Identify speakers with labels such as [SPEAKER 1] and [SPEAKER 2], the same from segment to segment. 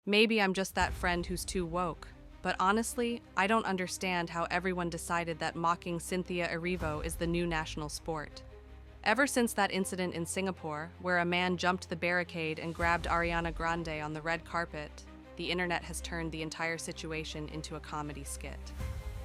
[SPEAKER 1] Maybe I'm just that friend who's too woke. But honestly, I don't understand how everyone decided that mocking Cynthia Erivo is the new national sport. Ever since that incident in Singapore, where a man jumped the barricade and grabbed Ariana Grande on the red carpet, the internet has turned the entire situation into a comedy skit.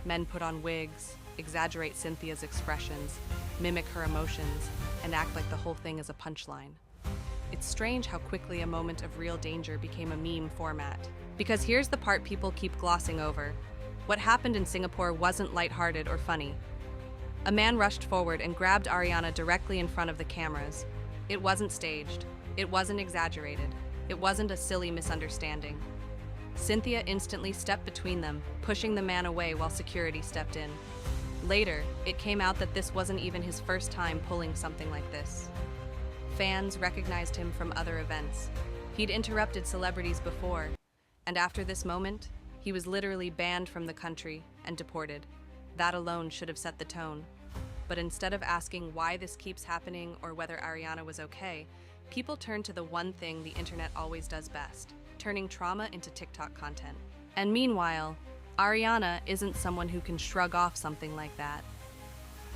[SPEAKER 1] Men put on wigs, exaggerate Cynthia's expressions, mimic her emotions, and act like the whole thing is a punchline. It's strange how quickly a moment of real danger became a meme format. Because here's the part people keep glossing over. What happened in Singapore wasn't lighthearted or funny. A man rushed forward and grabbed Ariana directly in front of the cameras. It wasn't staged. It wasn't exaggerated. It wasn't a silly misunderstanding. Cynthia instantly stepped between them, pushing the man away while security stepped in. Later, it came out that this wasn't even his first time pulling something like this. Fans recognized him from other events. He'd interrupted celebrities before, and after this moment, he was literally banned from the country and deported. That alone should have set the tone. But instead of asking why this keeps happening or whether Ariana was okay, people turned to the one thing the internet always does best, turning trauma into TikTok content. And meanwhile, Ariana isn't someone who can shrug off something like that.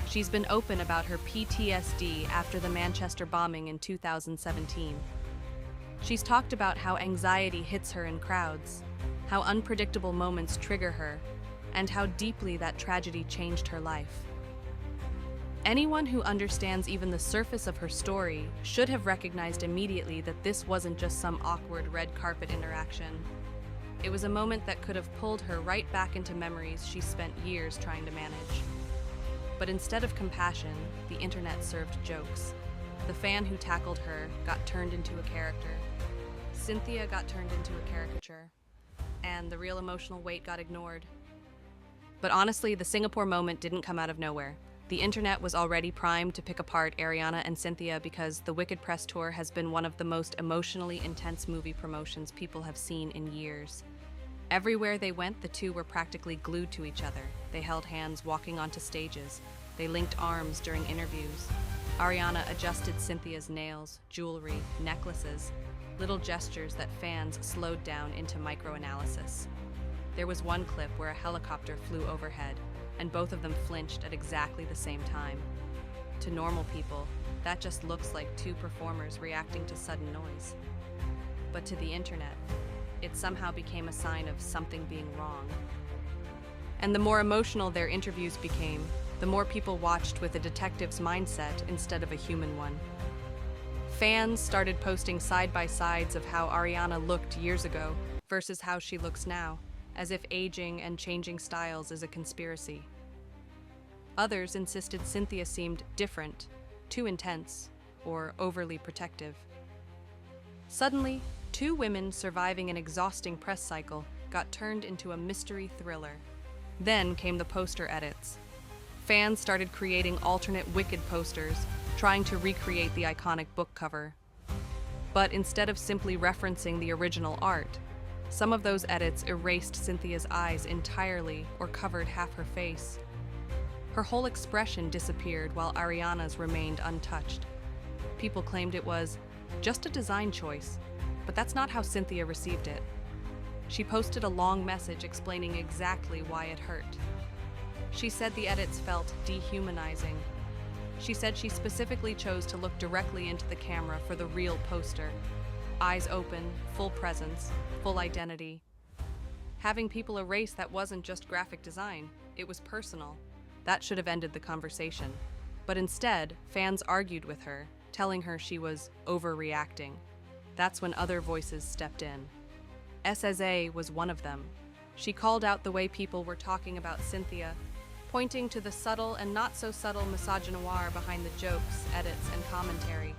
[SPEAKER 1] She's been open about her PTSD after the Manchester bombing in 2017. She's talked about how anxiety hits her in crowds, how unpredictable moments trigger her, and how deeply that tragedy changed her life. Anyone who understands even the surface of her story should have recognized immediately that this wasn't just some awkward red carpet interaction. It was a moment that could have pulled her right back into memories she spent years trying to manage. But instead of compassion, the internet served jokes. The fan who tackled her got turned into a character. Cynthia got turned into a caricature. And the real emotional weight got ignored. But honestly, the Singapore moment didn't come out of nowhere. The internet was already primed to pick apart Ariana and Cynthia because the Wicked Press Tour has been one of the most emotionally intense movie promotions people have seen in years. Everywhere they went, the two were practically glued to each other. They held hands walking onto stages. They linked arms during interviews. Ariana adjusted Cynthia's nails, jewelry, necklaces, little gestures that fans slowed down into microanalysis. There was one clip where a helicopter flew overhead, and both of them flinched at exactly the same time. To normal people, that just looks like two performers reacting to sudden noise. But to the internet, it somehow became a sign of something being wrong. And the more emotional their interviews became, the more people watched with a detective's mindset instead of a human one. Fans started posting side-by-sides of how Ariana looked years ago versus how she looks now, as if aging and changing styles is a conspiracy. Others insisted Cynthia seemed different, too intense, or overly protective. Suddenly, two women surviving an exhausting press cycle got turned into a mystery thriller. Then came the poster edits. Fans started creating alternate Wicked posters, trying to recreate the iconic book cover. But instead of simply referencing the original art, some of those edits erased Cynthia's eyes entirely or covered half her face. Her whole expression disappeared while Ariana's remained untouched. People claimed it was just a design choice, but that's not how Cynthia received it. She posted a long message explaining exactly why it hurt. She said the edits felt dehumanizing. She said she specifically chose to look directly into the camera for the real poster. Eyes open, full presence, full identity. Having people erase that wasn't just graphic design, it was personal. That should have ended the conversation. But instead, fans argued with her, telling her she was overreacting. That's when other voices stepped in. SSA was one of them. She called out the way people were talking about Cynthia, pointing to the subtle and not so subtle misogynoir behind the jokes, edits, and commentary.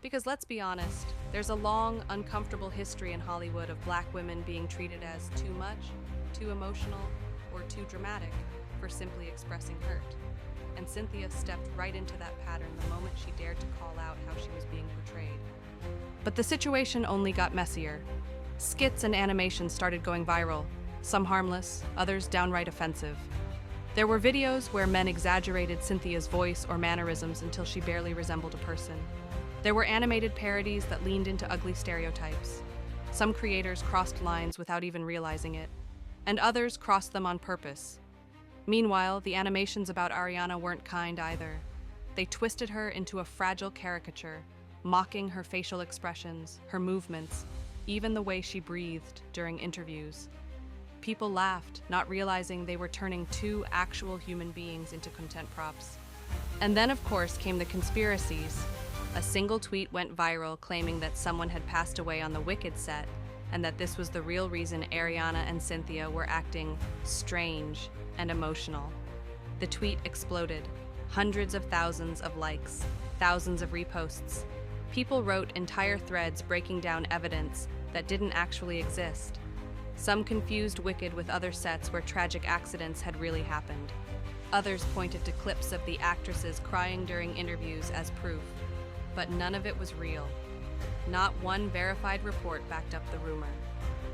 [SPEAKER 1] Because let's be honest, there's a long, uncomfortable history in Hollywood of black women being treated as too much, too emotional, or too dramatic for simply expressing hurt. And Cynthia stepped right into that pattern the moment she dared to call out how she was being portrayed. But the situation only got messier. Skits and animations started going viral, some harmless, others downright offensive. There were videos where men exaggerated Cynthia's voice or mannerisms until she barely resembled a person. There were animated parodies that leaned into ugly stereotypes. Some creators crossed lines without even realizing it, and others crossed them on purpose. Meanwhile, the animations about Ariana weren't kind either. They twisted her into a fragile caricature, mocking her facial expressions, her movements, even the way she breathed during interviews. People laughed, not realizing they were turning two actual human beings into content props. And then, of course, came the conspiracies. A single tweet went viral claiming that someone had passed away on the Wicked set, and that this was the real reason Ariana and Cynthia were acting strange and emotional. The tweet exploded. Hundreds of thousands of likes, thousands of reposts. People wrote entire threads breaking down evidence that didn't actually exist. Some confused Wicked with other sets where tragic accidents had really happened. Others pointed to clips of the actresses crying during interviews as proof. But none of it was real. Not one verified report backed up the rumor.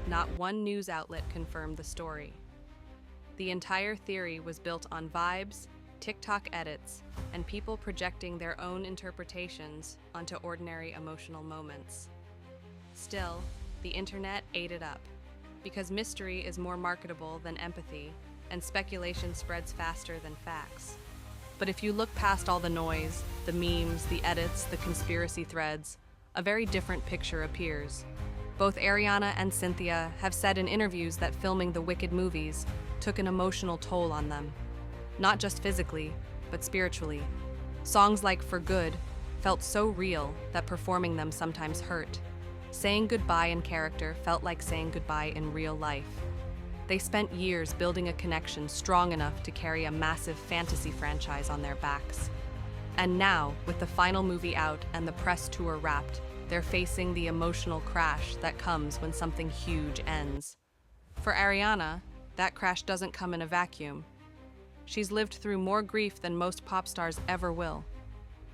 [SPEAKER 1] Not one news outlet confirmed the story. The entire theory was built on vibes, TikTok edits, and people projecting their own interpretations onto ordinary emotional moments. Still, the internet ate it up, because mystery is more marketable than empathy, and speculation spreads faster than facts. But if you look past all the noise, the memes, the edits, the conspiracy threads, a very different picture appears. Both Ariana and Cynthia have said in interviews that filming the Wicked movies took an emotional toll on them. Not just physically, but spiritually. Songs like For Good felt so real that performing them sometimes hurt. Saying goodbye in character felt like saying goodbye in real life. They spent years building a connection strong enough to carry a massive fantasy franchise on their backs. And now, with the final movie out and the press tour wrapped, they're facing the emotional crash that comes when something huge ends. For Ariana, that crash doesn't come in a vacuum. She's lived through more grief than most pop stars ever will.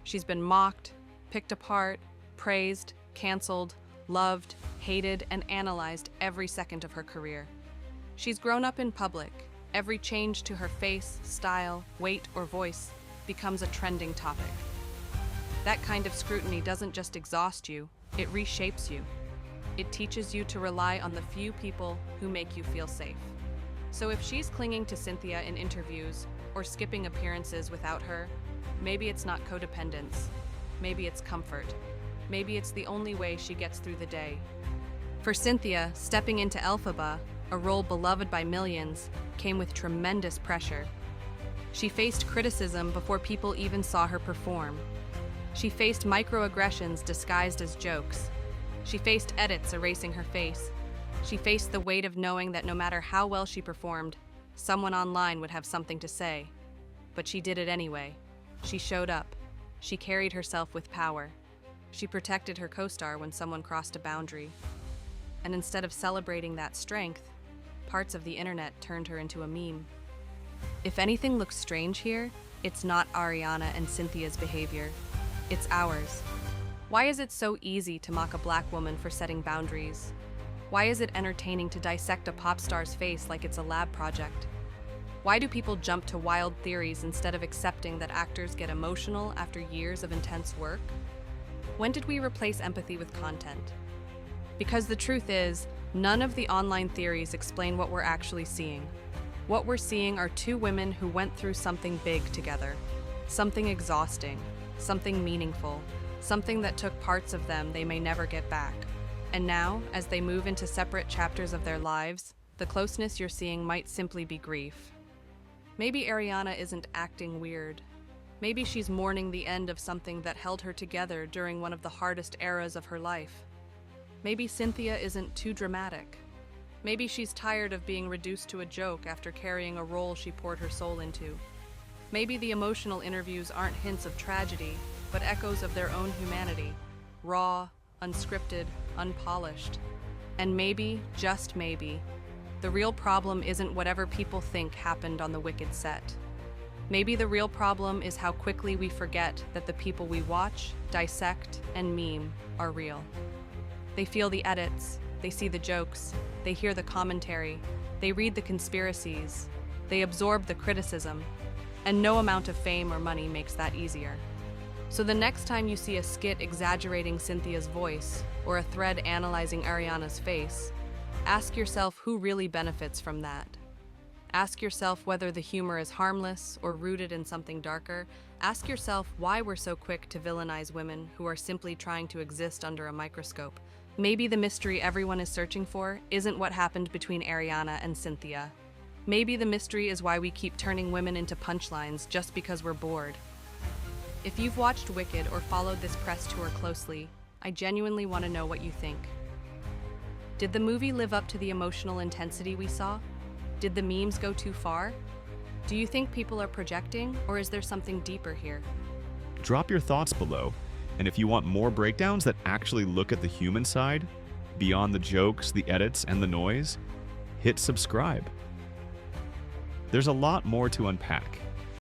[SPEAKER 1] She's been mocked, picked apart, praised, canceled, loved, hated, and analyzed every second of her career. She's grown up in public. Every change to her face, style, weight, or voice becomes a trending topic. That kind of scrutiny doesn't just exhaust you, it reshapes you. It teaches you to rely on the few people who make you feel safe. So if she's clinging to Cynthia in interviews or skipping appearances without her, maybe it's not codependence. Maybe it's comfort. Maybe it's the only way she gets through the day. For Cynthia, stepping into Elphaba, a role beloved by millions, came with tremendous pressure. She faced criticism before people even saw her perform. She faced microaggressions disguised as jokes. She faced edits erasing her face. She faced the weight of knowing that no matter how well she performed, someone online would have something to say. But she did it anyway. She showed up. She carried herself with power. She protected her co-star when someone crossed a boundary. And instead of celebrating that strength, parts of the internet turned her into a meme. If anything looks strange here, it's not Ariana and Cynthia's behavior. It's ours. Why is it so easy to mock a black woman for setting boundaries? Why is it entertaining to dissect a pop star's face like it's a lab project? Why do people jump to wild theories instead of accepting that actors get emotional after years of intense work? When did we replace empathy with content? Because the truth is, none of the online theories explain what we're actually seeing. What we're seeing are two women who went through something big together, something exhausting, something meaningful, something that took parts of them they may never get back. And now, as they move into separate chapters of their lives, the closeness you're seeing might simply be grief. Maybe Ariana isn't acting weird. Maybe she's mourning the end of something that held her together during one of the hardest eras of her life. Maybe Cynthia isn't too dramatic. Maybe she's tired of being reduced to a joke after carrying a role she poured her soul into. Maybe the emotional interviews aren't hints of tragedy, but echoes of their own humanity, raw, unscripted, unpolished. And maybe, just maybe, the real problem isn't whatever people think happened on the Wicked set. Maybe the real problem is how quickly we forget that the people we watch, dissect, and meme are real. They feel the edits, they see the jokes, they hear the commentary, they read the conspiracies, they absorb the criticism, and no amount of fame or money makes that easier. So the next time you see a skit exaggerating Cynthia's voice or a thread analyzing Ariana's face, ask yourself who really benefits from that. Ask yourself whether the humor is harmless or rooted in something darker. Ask yourself why we're so quick to villainize women who are simply trying to exist under a microscope. Maybe the mystery everyone is searching for isn't what happened between Ariana and Cynthia. Maybe the mystery is why we keep turning women into punchlines just because we're bored. If you've watched Wicked or followed this press tour closely, I genuinely want to know what you think. Did the movie live up to the emotional intensity we saw? Did the memes go too far? Do you think people are projecting, or is there something deeper here?
[SPEAKER 2] Drop your thoughts below, and if you want more breakdowns that actually look at the human side, beyond the jokes, the edits, and the noise, hit subscribe. There's a lot more to unpack,